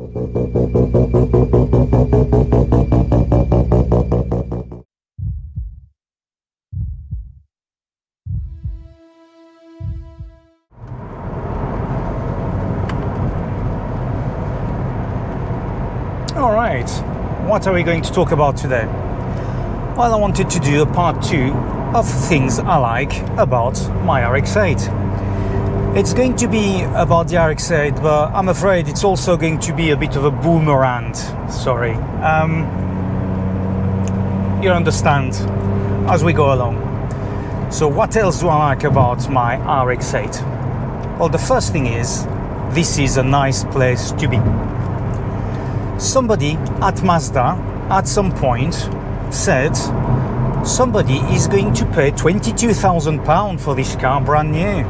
All right, what are we going to talk about today? Well, I wanted to do a part 2 of things I like about my RX8. It's going to be about the RX8, but I'm afraid it's also going to be a bit of a boomerang. Sorry. You'll understand as we go along. So what else do I like about my RX8? Well, the first thing is, this is a nice place to be. Somebody at Mazda at some point said somebody is going to pay £22,000 for this car brand new.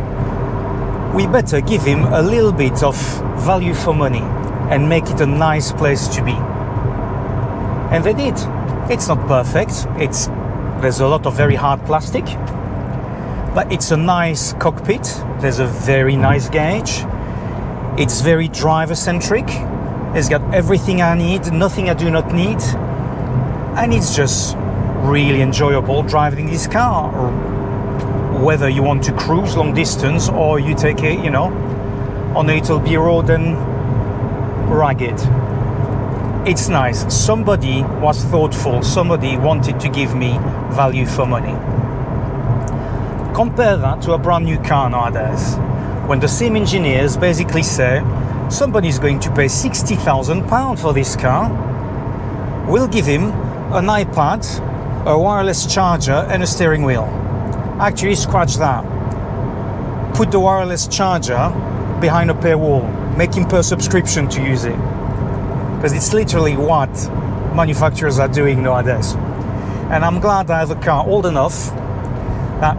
We better give him a little bit of value for money and make it a nice place to be. And they did. It's not perfect. There's a lot of very hard plastic, but it's a nice cockpit. There's a very nice gauge. It's very driver-centric. It's got everything I need, nothing I do not need, and it's just really enjoyable driving this car. Whether you want to cruise long distance or you take it, on a little B road and rugged. It's nice. Somebody was thoughtful. Somebody wanted to give me value for money. Compare that to a brand new car nowadays, when the same engineers basically say, somebody's going to pay £60,000 for this car. We'll give him an iPad, a wireless charger, and a steering wheel. Actually, scratch that. Put the wireless charger behind a paywall. Make him pay subscription to use it. Because it's literally what manufacturers are doing nowadays. And I'm glad I have a car old enough that,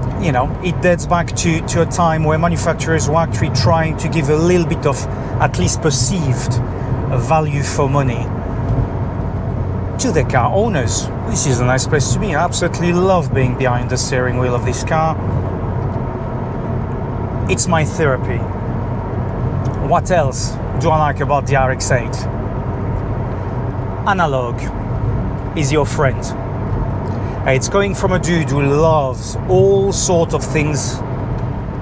it dates back to a time where manufacturers were actually trying to give a little bit of, at least perceived, value for money to their car owners. This is a nice place to be. I absolutely love being behind the steering wheel of this car. It's my therapy. What else do I like about the RX8? Analog is your friend. It's going from a dude who loves all sorts of things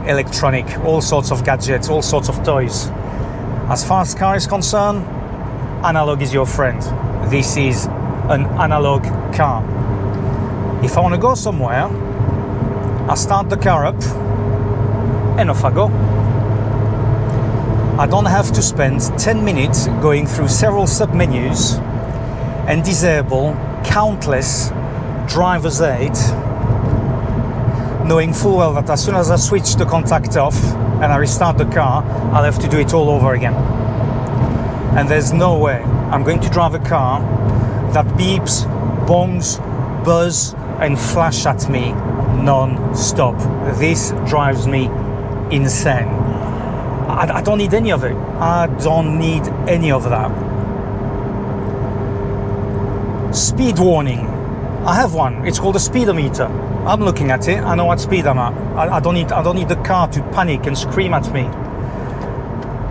electronic, all sorts of gadgets, all sorts of toys. As far as car is concerned, analog is your friend. This is an analog car. If I want to go somewhere, I start the car up and off I go. I don't have to spend 10 minutes going through several sub-menus and disable countless driver's aid, knowing full well that as soon as I switch the contact off and I restart the car, I'll have to do it all over again. And there's no way I'm going to drive a car that beeps, bongs, buzz and flash at me non-stop. This drives me insane. I don't need any of it. I don't need any of that. Speed warning. I have one. It's called a speedometer. I'm looking at it. I know what speed I'm at. I don't need the car to panic and scream at me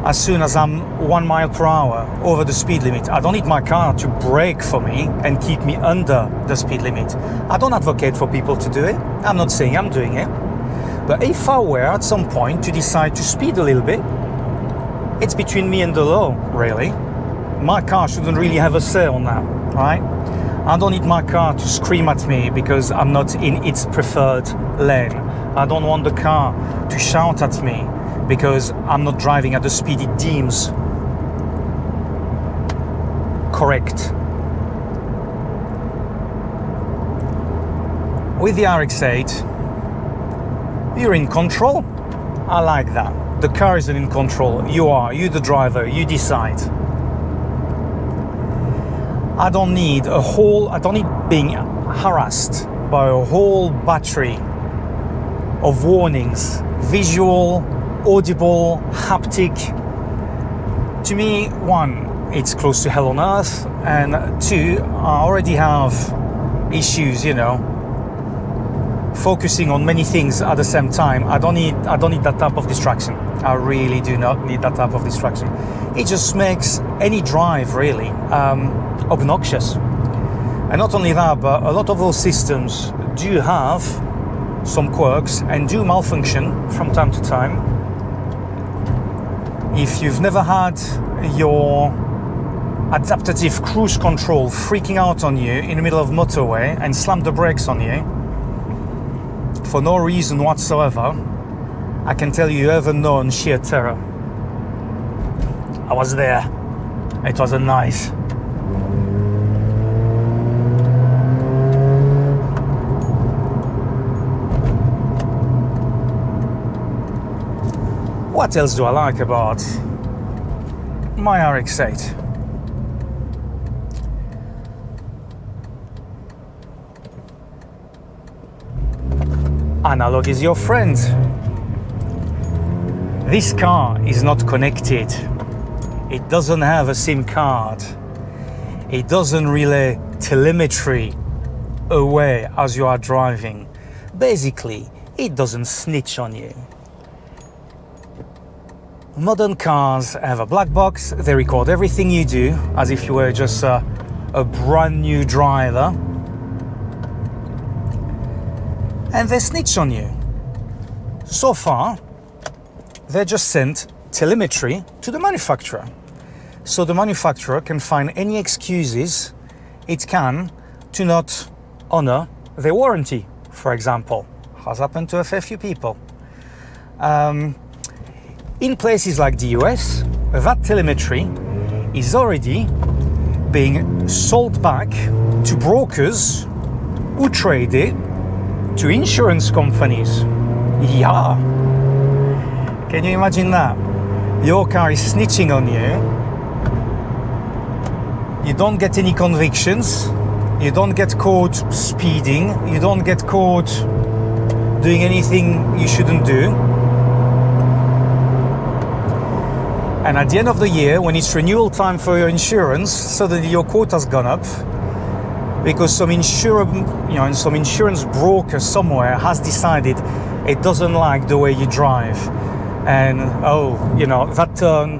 as soon as I'm 1 mile per hour over the speed limit. I don't need my car to brake for me and keep me under the speed limit. I don't advocate for people to do it. I'm not saying I'm doing it. But if I were at some point to decide to speed a little bit, it's between me and the law, really. My car shouldn't really have a say on that, right? I don't need my car to scream at me because I'm not in its preferred lane. I don't want the car to shout at me because I'm not driving at the speed it deems correct. With the RX8, you're in control. I like that. The car isn't in control. You're the driver, you decide. I don't need being harassed by a whole battery of warnings, visual, audible, haptic. To me, one, it's close to hell on earth, and two, I already have issues, focusing on many things at the same time. I don't need that type of distraction. I really do not need that type of distraction. It just makes any drive really obnoxious. And not only that, but a lot of those systems do have some quirks and do malfunction from time to time. If you've never had your adaptive cruise control freaking out on you in the middle of motorway and slam the brakes on you for no reason whatsoever, I can tell you ever known sheer terror. I was there. It wasn't nice. What else do I like about my RX8? Analog is your friend. This car is not connected. It doesn't have a SIM card. It doesn't relay telemetry away as you are driving. Basically, it doesn't snitch on you. Modern cars have a black box. They record everything you do as if you were just a brand new driver. And they snitch on you. So far, they just sent telemetry to the manufacturer. So the manufacturer can find any excuses it can to not honor their warranty, for example. Has happened to a fair few people. In places like the US, that telemetry is already being sold back to brokers who trade it to insurance companies. Yeah. Can you imagine that? Your car is snitching on you. You don't get any convictions. You don't get caught speeding. You don't get caught doing anything you shouldn't do. And at the end of the year, when it's renewal time for your insurance, suddenly your quote has gone up because some insurance broker somewhere has decided it doesn't like the way you drive. And that turn,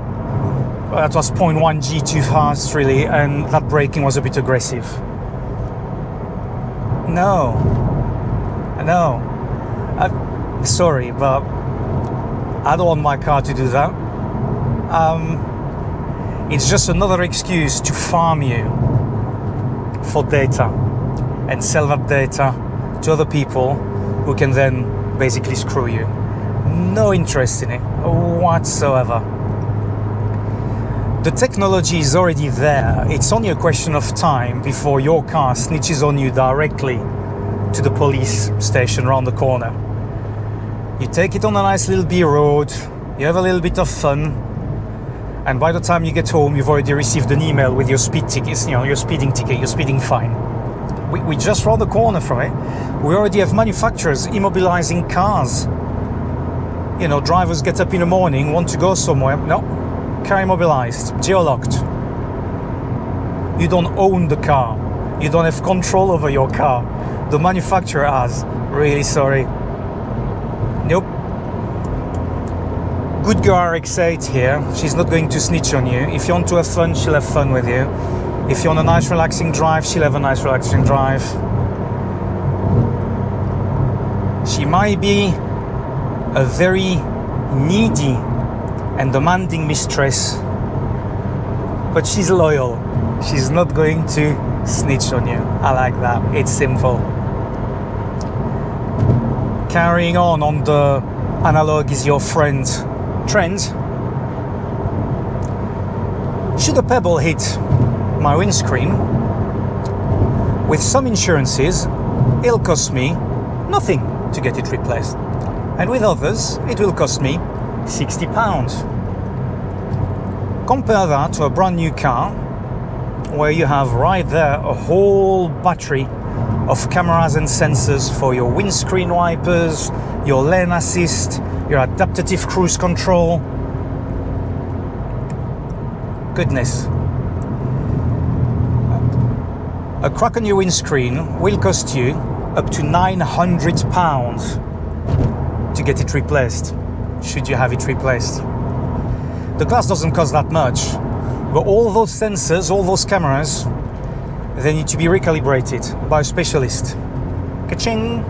that was 0.1 G too fast really, and that braking was a bit aggressive. Sorry, but I don't want my car to do that. It's just another excuse to farm you for data and sell that data to other people who can then basically screw you. No interest in it whatsoever. The technology is already there. It's only a question of time before your car snitches on you directly to the police station around the corner. You take it on a nice little B road, you have a little bit of fun, and by the time you get home, you've already received an email with your speed tickets, your speeding ticket, your speeding fine. We just round the corner from it. We already have manufacturers immobilizing cars. Drivers get up in the morning, want to go somewhere. No, car immobilized, geolocked. You don't own the car. You don't have control over your car. The manufacturer has. Really sorry. Nope. Good girl RX8 here. She's not going to snitch on you. If you want to have fun, she'll have fun with you. If you want a nice relaxing drive, she'll have a nice relaxing drive. She might be a very needy and demanding mistress, but she's loyal. She's not going to snitch on you. I like that. It's simple. Carrying on the analog is your friend trend. Should a pebble hit my windscreen, with some insurances it'll cost me nothing to get it replaced, and with others it will cost me £60. Compare that to a brand new car where you have right there a whole battery of cameras and sensors for your windscreen wipers, your lane assist, your adaptive cruise control. Goodness. A crack on your windscreen will cost you up to £900 to get it replaced, should you have it replaced. The glass doesn't cost that much, but all those sensors, all those cameras, they need to be recalibrated by a specialist. Ka-ching!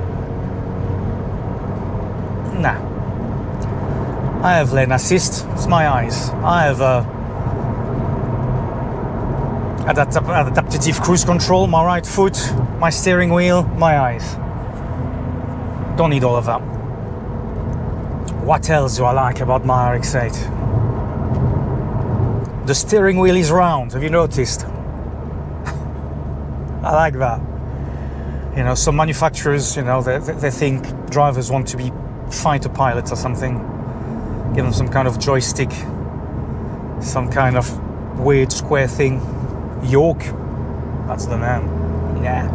Nah. I have lane assist, it's my eyes. I have adaptive cruise control, my right foot, my steering wheel, my eyes. Don't need all of that. What else do I like about my Rx8? The steering wheel is round, have you noticed? I like that. You know, some manufacturers, you know, they think drivers want to be fighter pilots or something. Give them some kind of joystick, some kind of weird square thing. Yoke, that's the name. Yeah.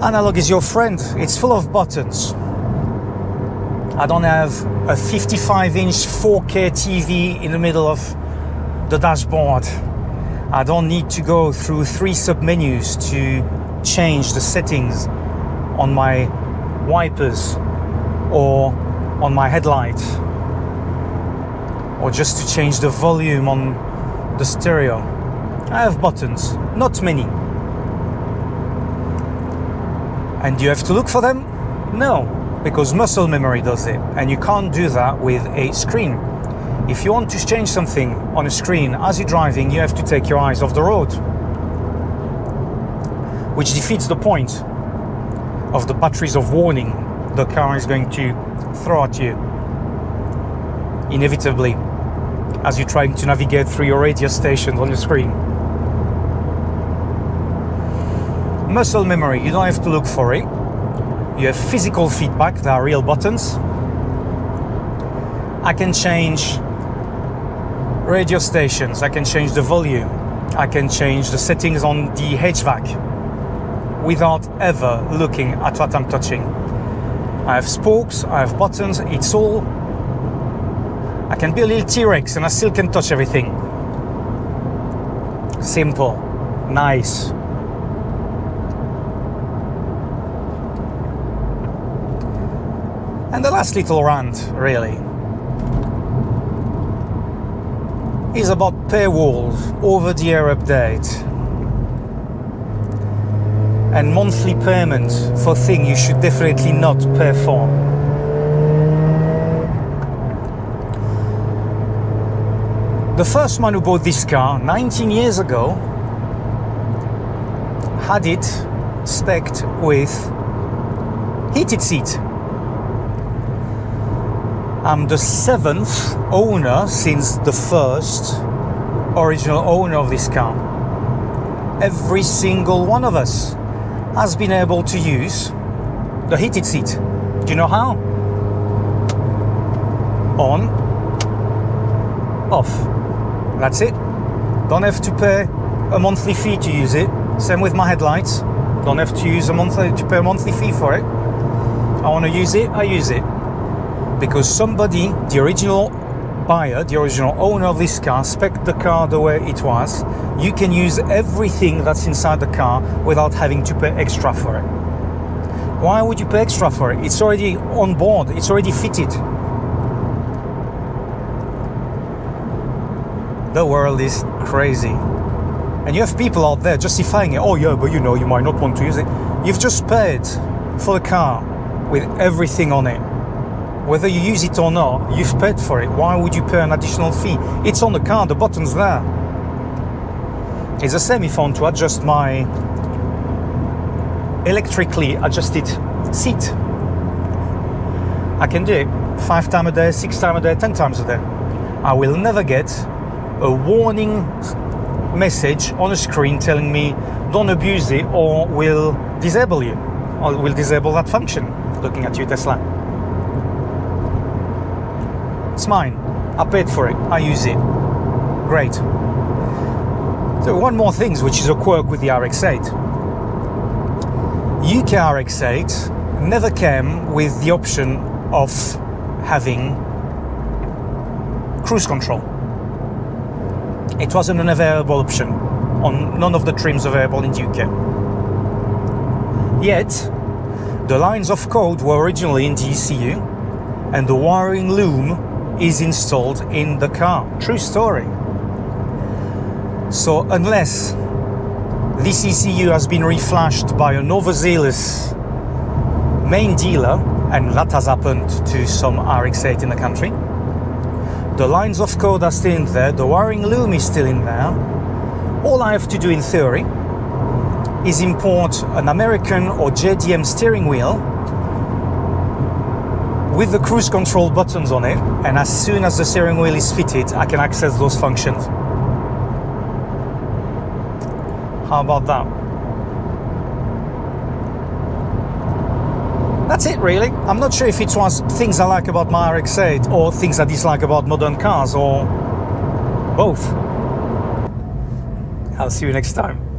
Analog is your friend. It's full of buttons. I don't have a 55-inch 4K TV in the middle of the dashboard. I don't need to go through 3 sub-menus to change the settings on my wipers or on my headlights, or just to change the volume on the stereo. I have buttons, not many. And do you have to look for them? No, because muscle memory does it, and you can't do that with a screen. If you want to change something on a screen as you're driving, you have to take your eyes off the road, which defeats the point of the batteries of warning the car is going to throw at you inevitably as you're trying to navigate through your radio stations on your screen. Muscle memory, you don't have to look for it. You have physical feedback, there are real buttons. I can change radio stations, I can change the volume, I can change the settings on the HVAC without ever looking at what I'm touching. I have spokes, I have buttons, it's all... I can be a little T-Rex and I still can touch everything. Simple, nice. And the last little rant, really, is about paywalls, over-the-air update, and monthly payment for things you should definitely not pay for. The first man who bought this car 19 years ago had it spec'd with heated seat. I'm the 7th owner since the first original owner of this car. Every single one of us has been able to use the heated seat. Do you know how? On, off. That's it. Don't have to pay a monthly fee to use it. Same with my headlights. Don't have to pay a monthly fee for it. I want to use it, I use it. Because somebody, the original buyer, the original owner of this car, spec'd the car the way it was. You can use everything that's inside the car without having to pay extra for it. Why would you pay extra for it? It's already on board, it's already fitted. The world is crazy. And you have people out there justifying it. Oh yeah, but you know, you might not want to use it. You've just paid for the car with everything on it. Whether you use it or not, you've paid for it. Why would you pay an additional fee? It's on the car, the button's there. It's the same if I want to adjust my electrically adjusted seat. I can do it 5 times a day, 6 times a day, 10 times a day. I will never get a warning message on a screen telling me don't abuse it or we'll disable you, or we'll disable that function. Looking at you, Tesla. It's mine. I paid for it. I use it. Great. So one more thing, which is a quirk with the Rx8. UK Rx8 never came with the option of having cruise control. It wasn't an available option on none of the trims available in the UK. Yet, the lines of code were originally in the ECU, and the wiring loom is installed in the car. True story. So unless this ECU has been reflashed by an overzealous main dealer, and that has happened to some RX8 in the country, the lines of code are still in there, the wiring loom is still in there. All I have to do in theory is import an American or JDM steering wheel with the cruise control buttons on it, and as soon as the steering wheel is fitted, I can access those functions. How about that? That's it really. I'm not sure if it was things I like about my RX8 or things I dislike about modern cars, or both. I'll see you next time.